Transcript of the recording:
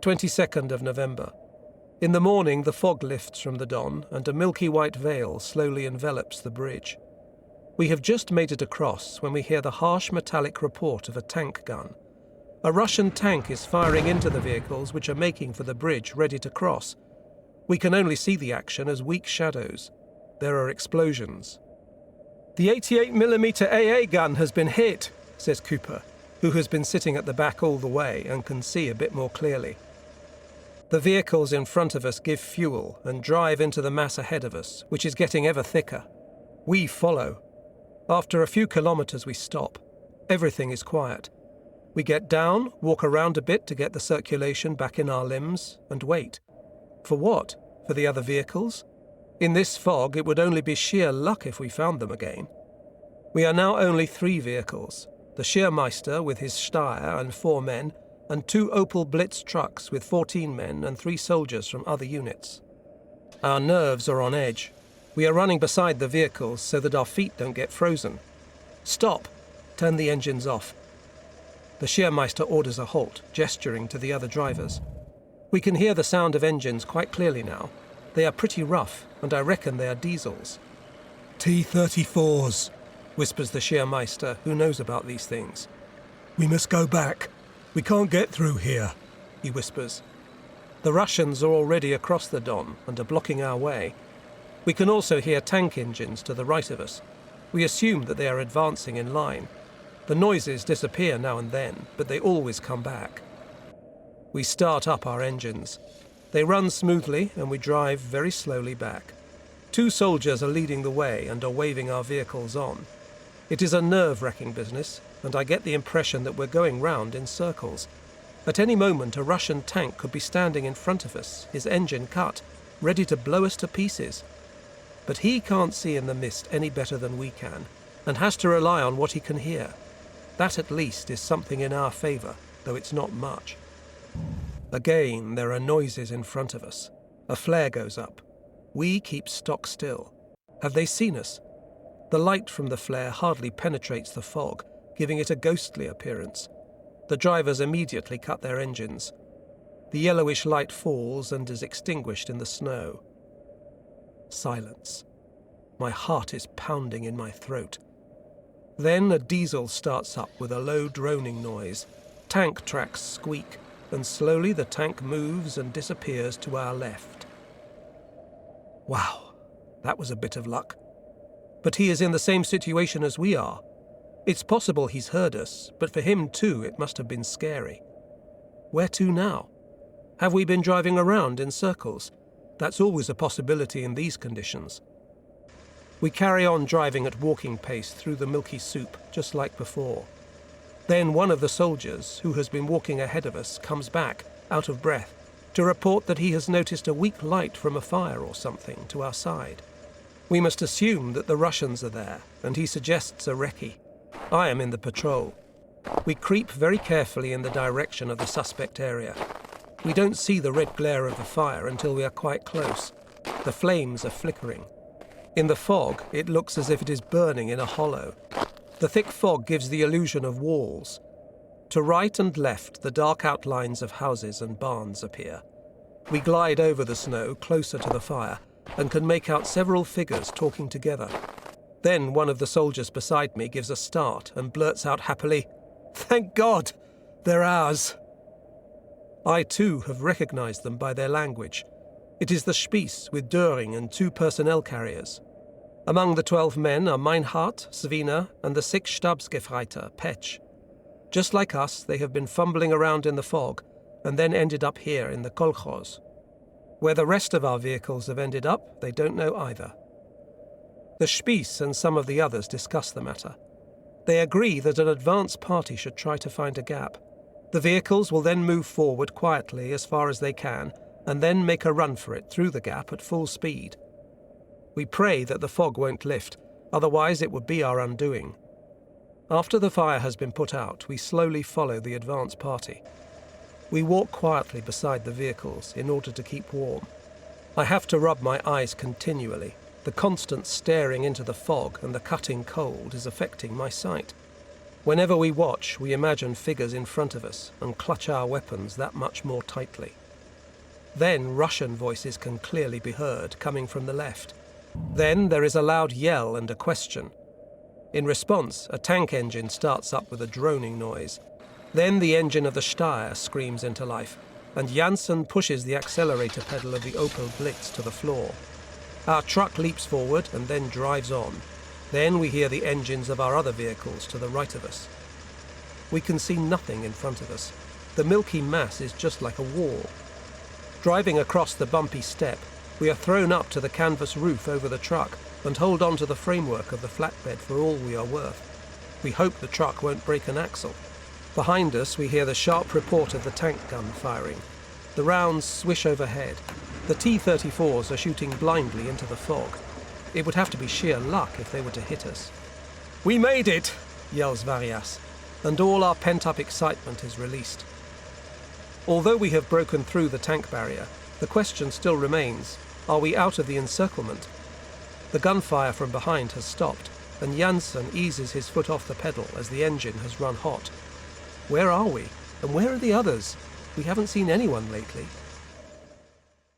22nd of November. In the morning, the fog lifts from the Don, and a milky white veil slowly envelops the bridge. We have just made it across when we hear the harsh metallic report of a tank gun. A Russian tank is firing into the vehicles which are making for the bridge, ready to cross. We can only see the action as weak shadows. There are explosions. "The 88mm AA gun has been hit," says Cooper, who has been sitting at the back all the way and can see a bit more clearly. The vehicles in front of us give fuel and drive into the mass ahead of us, which is getting ever thicker. We follow. After a few kilometers we stop. Everything is quiet. We get down, walk around a bit to get the circulation back in our limbs, and wait. For what? For the other vehicles? In this fog, it would only be sheer luck if we found them again. We are now only 3 vehicles: the Schirrmeister with his Steyr and 4 men, and 2 Opel Blitz trucks with 14 men and 3 soldiers from other units. Our nerves are on edge. We are running beside the vehicles so that our feet don't get frozen. "Stop! Turn the engines off." The Schirrmeister orders a halt, gesturing to the other drivers. We can hear the sound of engines quite clearly now. They are pretty rough, and I reckon they are diesels. "T-34s, whispers the Schirrmeister, who knows about these things. "We must go back. We can't get through here," he whispers. The Russians are already across the Don and are blocking our way. We can also hear tank engines to the right of us. We assume that they are advancing in line. The noises disappear now and then, but they always come back. We start up our engines. They run smoothly, and we drive very slowly back. 2 soldiers are leading the way and are waving our vehicles on. It is a nerve-wracking business, and I get the impression that we're going round in circles. At any moment, a Russian tank could be standing in front of us, his engine cut, ready to blow us to pieces. But he can't see in the mist any better than we can, and has to rely on what he can hear. That at least is something in our favour, though it's not much. Again, there are noises in front of us. A flare goes up. We keep stock still. Have they seen us? The light from the flare hardly penetrates the fog, giving it a ghostly appearance. The drivers immediately cut their engines. The yellowish light falls and is extinguished in the snow. Silence. My heart is pounding in my throat. Then a diesel starts up with a low droning noise. Tank tracks squeak, and slowly the tank moves and disappears to our left. Wow, that was a bit of luck. But he is in the same situation as we are. It's possible he's heard us, but for him too it must have been scary. Where to now? Have we been driving around in circles? That's always a possibility in these conditions. We carry on driving at walking pace through the milky soup, just like before. Then one of the soldiers, who has been walking ahead of us, comes back, out of breath, to report that he has noticed a weak light from a fire or something to our side. We must assume that the Russians are there, and he suggests a recce. I am in the patrol. We creep very carefully in the direction of the suspect area. We don't see the red glare of the fire until we are quite close. The flames are flickering. In the fog, it looks as if it is burning in a hollow. The thick fog gives the illusion of walls. To right and left, the dark outlines of houses and barns appear. We glide over the snow, closer to the fire, and can make out several figures talking together. Then one of the soldiers beside me gives a start and blurts out happily, "Thank God! They're ours!" I too have recognized them by their language. It is the Spieß with Döring and 2 personnel carriers. Among the 12 men are Meinhardt, Svina, and the 6th Stabsgefreiter, Petsch. Just like us, they have been fumbling around in the fog and then ended up here in the kolkhoz. Where the rest of our vehicles have ended up, they don't know either. The Spieß and some of the others discuss the matter. They agree that an advance party should try to find a gap. The vehicles will then move forward quietly as far as they can, and then make a run for it through the gap at full speed. We pray that the fog won't lift, otherwise it would be our undoing. After the fire has been put out, we slowly follow the advance party. We walk quietly beside the vehicles in order to keep warm. I have to rub my eyes continually. The constant staring into the fog and the cutting cold is affecting my sight. Whenever we watch, we imagine figures in front of us and clutch our weapons that much more tightly. Then Russian voices can clearly be heard coming from the left. Then there is a loud yell and a question. In response, a tank engine starts up with a droning noise. Then the engine of the Steyr screams into life, and Janssen pushes the accelerator pedal of the Opel Blitz to the floor. Our truck leaps forward and then drives on. Then we hear the engines of our other vehicles to the right of us. We can see nothing in front of us. The milky mass is just like a wall. Driving across the bumpy steppe, we are thrown up to the canvas roof over the truck and hold on to the framework of the flatbed for all we are worth. We hope the truck won't break an axle. Behind us, we hear the sharp report of the tank gun firing. The rounds swish overhead. The T-34s are shooting blindly into the fog. It would have to be sheer luck if they were to hit us. "We made it!" yells Varias, and all our pent-up excitement is released. Although we have broken through the tank barrier, the question still remains, are we out of the encirclement? The gunfire from behind has stopped, and Janssen eases his foot off the pedal as the engine has run hot. Where are we? And where are the others? We haven't seen anyone lately.